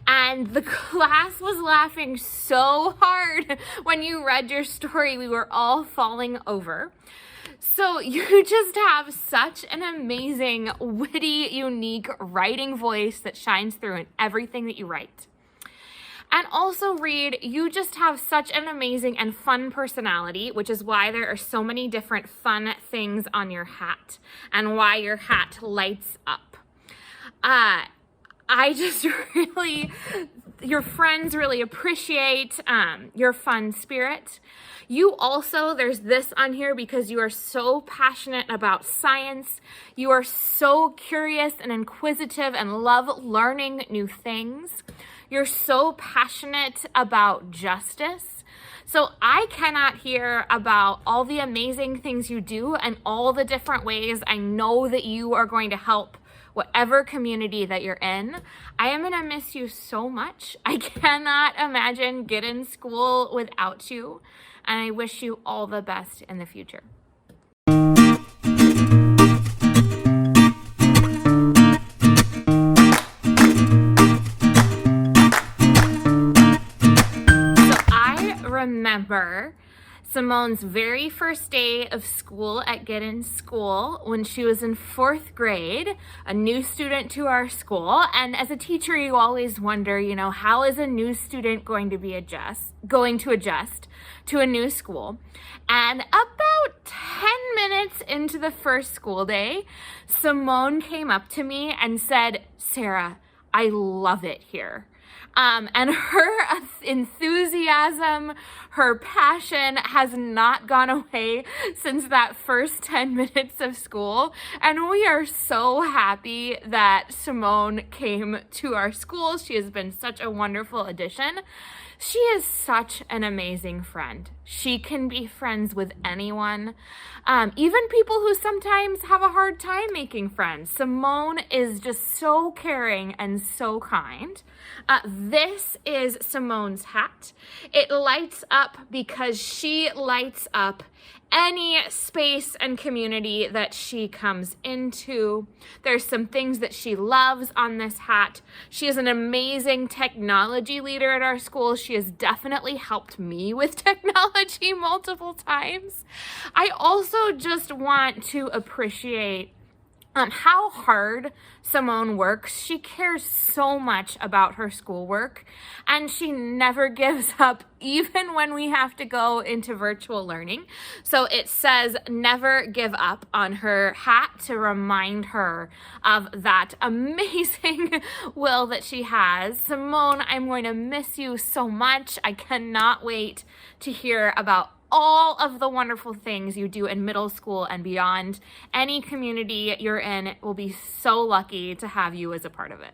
And the class was laughing so hard when you read your story. We were all falling over. So you just have such an amazing, witty, unique writing voice that shines through in everything that you write. And also, Reed, you just have such an amazing and fun personality, which is why there are so many different fun things on your hat and why your hat lights up. I just really, your friends really appreciate your fun spirit. You also, there's this on here because you are so passionate about science. You are so curious and inquisitive and love learning new things. You're so passionate about justice. So I cannot hear about all the amazing things you do and all the different ways I know that you are going to help whatever community that you're in. I am gonna miss you so much. I cannot imagine Giddens School without you, and I wish you all the best in the future. So I remember Simone's very first day of school at Giddens School when she was in 4th grade, a new student to our school. And as a teacher, you always wonder, how is a new student going to adjust to a new school? And about 10 minutes into the first school day, Simone came up to me and said, "Sarah, I love it here." And her enthusiasm, her passion has not gone away since that first 10 minutes of school. And we are so happy that Simone came to our school. She has been such a wonderful addition. She is such an amazing friend. She can be friends with anyone, even people who sometimes have a hard time making friends. Simone is just so caring and so kind. This is Simone's Simone's hat. It lights up because she lights up any space and community that she comes into. There's some things that she loves on this hat. She is an amazing technology leader at our school. She has definitely helped me with technology multiple times. I also just want to appreciate how hard Simone works. She cares so much about her schoolwork, and she never gives up, even when we have to go into virtual learning. So it says never give up on her hat to remind her of that amazing will that she has. Simone, I'm going to miss you so much. I cannot wait to hear about all of the wonderful things you do in middle school and beyond. Any community you're in will be so lucky to have you as a part of it.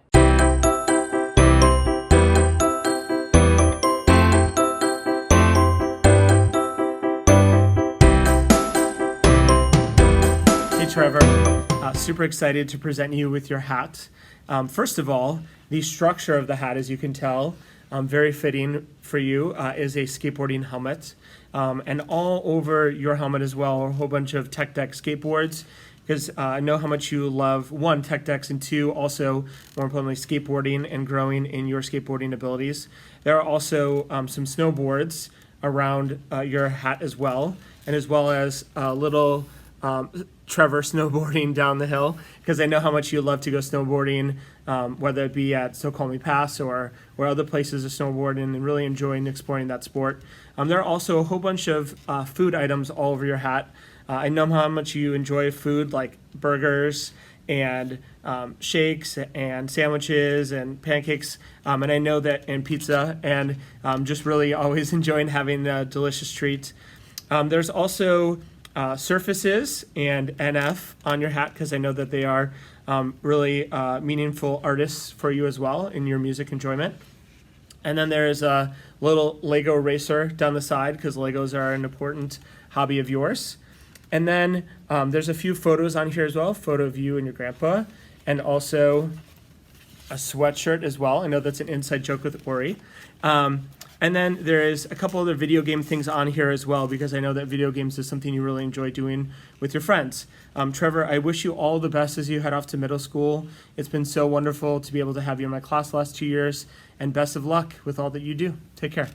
Hey Trevor, super excited to present you with your hat. First of all, the structure of the hat, as you can tell, very fitting for you, is a skateboarding helmet. And all over your helmet as well are a whole bunch of Tech Deck skateboards, because I know how much you love, one, Tech Decks, and two, also, more importantly, skateboarding and growing in your skateboarding abilities. There are also some snowboards around your hat as well as a little Trevor snowboarding down the hill, because I know how much you love to go snowboarding, whether it be at Snoqualmie Pass or other places of snowboarding, and really enjoying exploring that sport. There are also a whole bunch of food items all over your hat. I know how much you enjoy food, like burgers and shakes and sandwiches and pancakes, and I know that, and pizza, and just really always enjoying having a delicious treat. There's also surfaces and NF on your hat, because I know that they are really meaningful artists for you as well in your music enjoyment. And then there's a little Lego racer down the side, because Legos are an important hobby of yours. And then there's a few photos on here as well, photo of you and your grandpa, and also a sweatshirt as well. I know that's an inside joke with Ori. And then there is a couple other video game things on here as well, because I know that video games is something you really enjoy doing with your friends. Trevor, I wish you all the best as you head off to middle school. It's been so wonderful to be able to have you in my class the last 2 years, and best of luck with all that you do. Take care.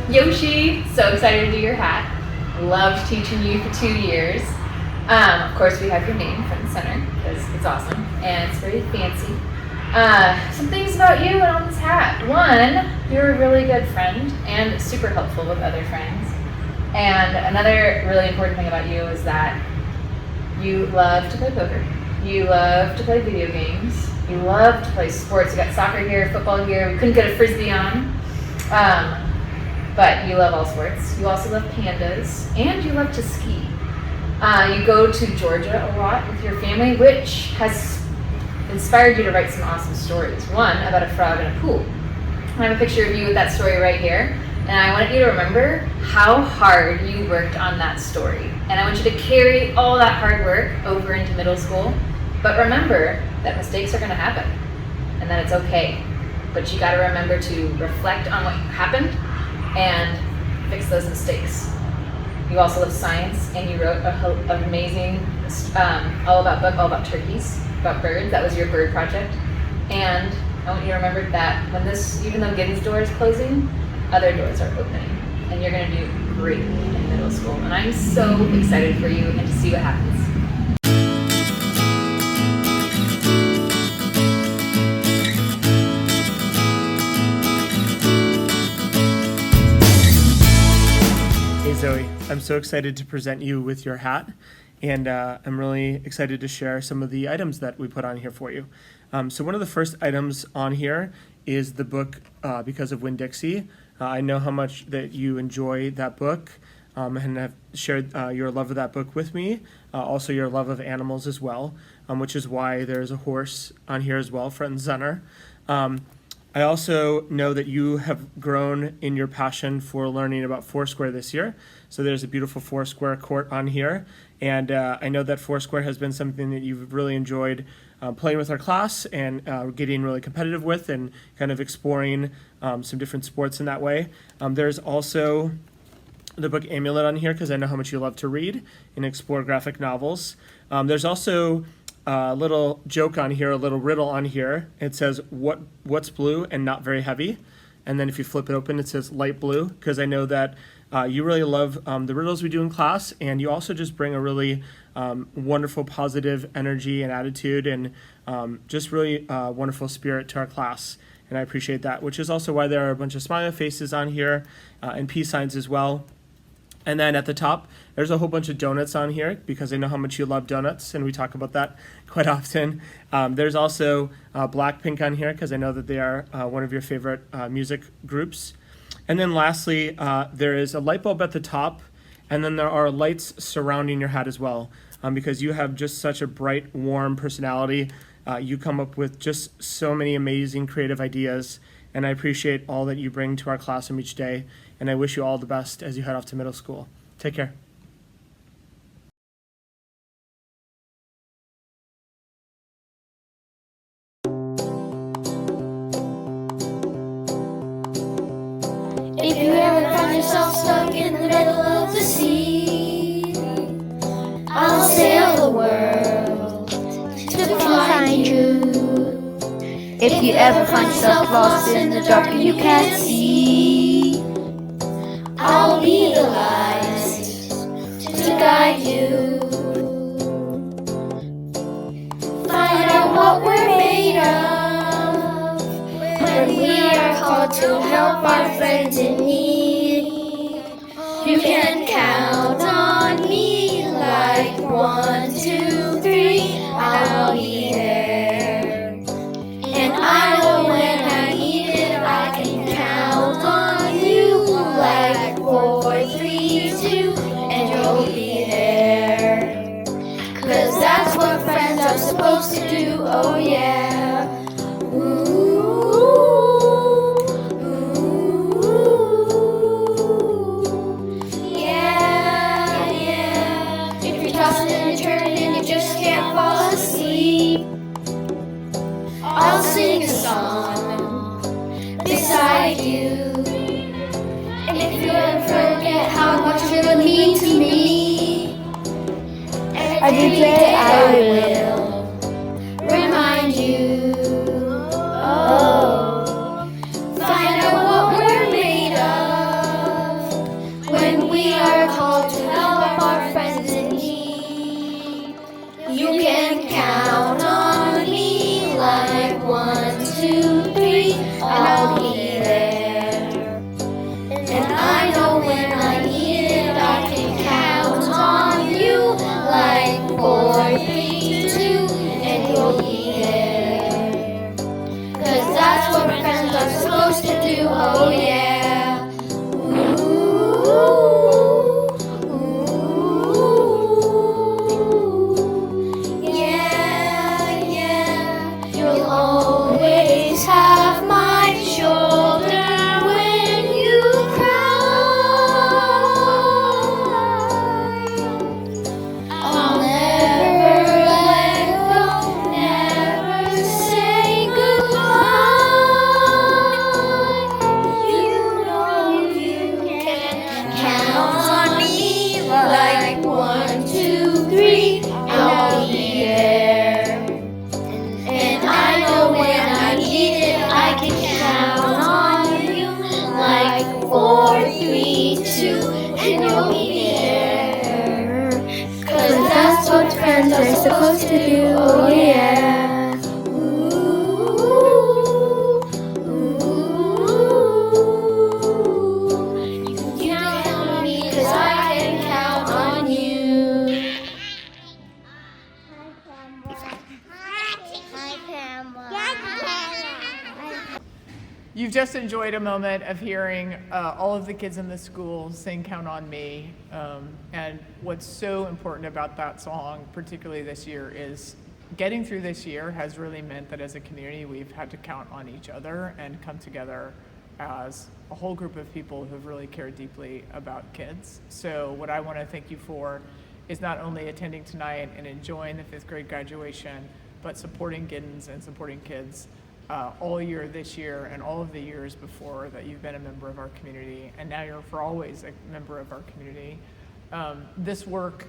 Yoshi, so excited to do your hat. Loved teaching you for 2 years. Of course, we have your name front and center, because it's awesome and it's very fancy. Some things about you and on this hat. One, you're a really good friend and super helpful with other friends. And another really important thing about you is that you love to play poker. You love to play video games. You love to play sports. You got soccer here, football here. We couldn't get a frisbee on. But you love all sports. You also love pandas, and you love to ski. You go to Georgia a lot with your family, which has inspired you to write some awesome stories. One, about a frog in a pool. I have a picture of you with that story right here, and I want you to remember how hard you worked on that story. And I want you to carry all that hard work over into middle school, but remember that mistakes are gonna happen, and that it's okay. But you gotta remember to reflect on what happened and fix those mistakes. You also love science, and you wrote an amazing all about turkeys, about birds. That was your bird project. And I want you to remember that when even though Giddens' door is closing, other doors are opening, and you're gonna do great in middle school. And I'm so excited for you and to see what happens. Zoe, I'm so excited to present you with your hat, and I'm really excited to share some of the items that we put on here for you. So one of the first items on here is the book Because of Winn-Dixie. I know how much that you enjoy that book and have shared your love of that book with me, also your love of animals as well, which is why there's a horse on here as well, front and center. I also know that you have grown in your passion for learning about Foursquare this year. So there's a beautiful Foursquare court on here. And I know that Foursquare has been something that you've really enjoyed playing with our class and getting really competitive with and kind of exploring some different sports in that way. There's also the book Amulet on here because I know how much you love to read and explore graphic novels. There's also a little joke on here, a little riddle on here. It says, what's blue and not very heavy? And then if you flip it open, it says light blue, because I know that you really love the riddles we do in class, and you also just bring a really wonderful, positive energy and attitude and just really wonderful spirit to our class. And I appreciate that, which is also why there are a bunch of smiley faces on here and peace signs as well. And then at the top, there's a whole bunch of donuts on here because I know how much you love donuts, and we talk about that quite often. There's also Blackpink on here because I know that they are one of your favorite music groups. And then lastly, there is a light bulb at the top, and then there are lights surrounding your hat as well because you have just such a bright, warm personality. You come up with just so many amazing creative ideas, and I appreciate all that you bring to our classroom each day. And I wish you all the best as you head off to middle school. Take care. If you ever find yourself stuck in the middle of the sea, I'll sail the world to find you. If you ever find yourself lost in the dark and you can't see, I'll be the light to guide you. Find out what we're made of when we are called to help our friends in need. You can count on me like 1, 2, 3, I'll be there. And I know when I need it, I can count on you like 4, 3, 2, and you'll be there. 'Cause that's what friends are supposed to do, oh yeah. Ooh, yeah, yeah. If you're tossing and turning and you just can't fall asleep, I'll sing a song beside you. And if you ever forget how much you would mean to me, every day I will remind you. Oh, find out what we're made of when we are called to help our friends in need. You can count on me like 1, 2, 3, I'll be there. And I know when I need it, I can count on you like 4, 3, 2, and you'll be there. 'Cause that's what friends are supposed to do, oh yeah. Ooh. Yeah, yeah, you'll always have my shoulder when you cry. I'll never let go, never say goodbye. You know you can count on me like 1, 2, 3, I'll be there. And I know when I need it, I can count on you like 4, 3, 2, and you'll be there. 'Cause that's what friends are supposed to do, oh yeah. You can count on me 'cause I can count on you. You've just enjoyed a moment of hearing all of the kids in the school sing Count on Me. And what's so important about that song, particularly this year, is getting through this year has really meant that as a community, we've had to count on each other and come together as a whole group of people who've really cared deeply about kids. So what I want to thank you for is not only attending tonight and enjoying the 5th grade graduation, but supporting Giddens and supporting kids all year this year and all of the years before that you've been a member of our community, and now you're for always a member of our community. This work,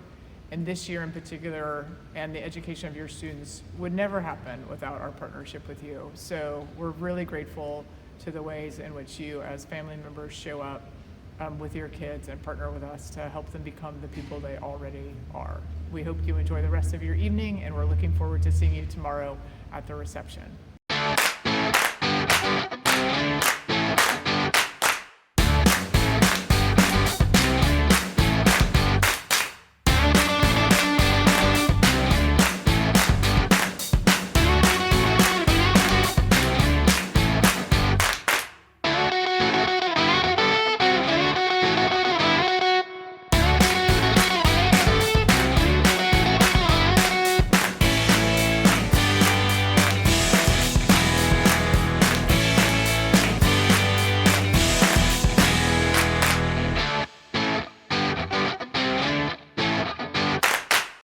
and this year in particular, and the education of your students would never happen without our partnership with you. So we're really grateful to the ways in which you as family members show up with your kids and partner with us to help them become the people they already are. We hope you enjoy the rest of your evening, and we're looking forward to seeing you tomorrow at the reception.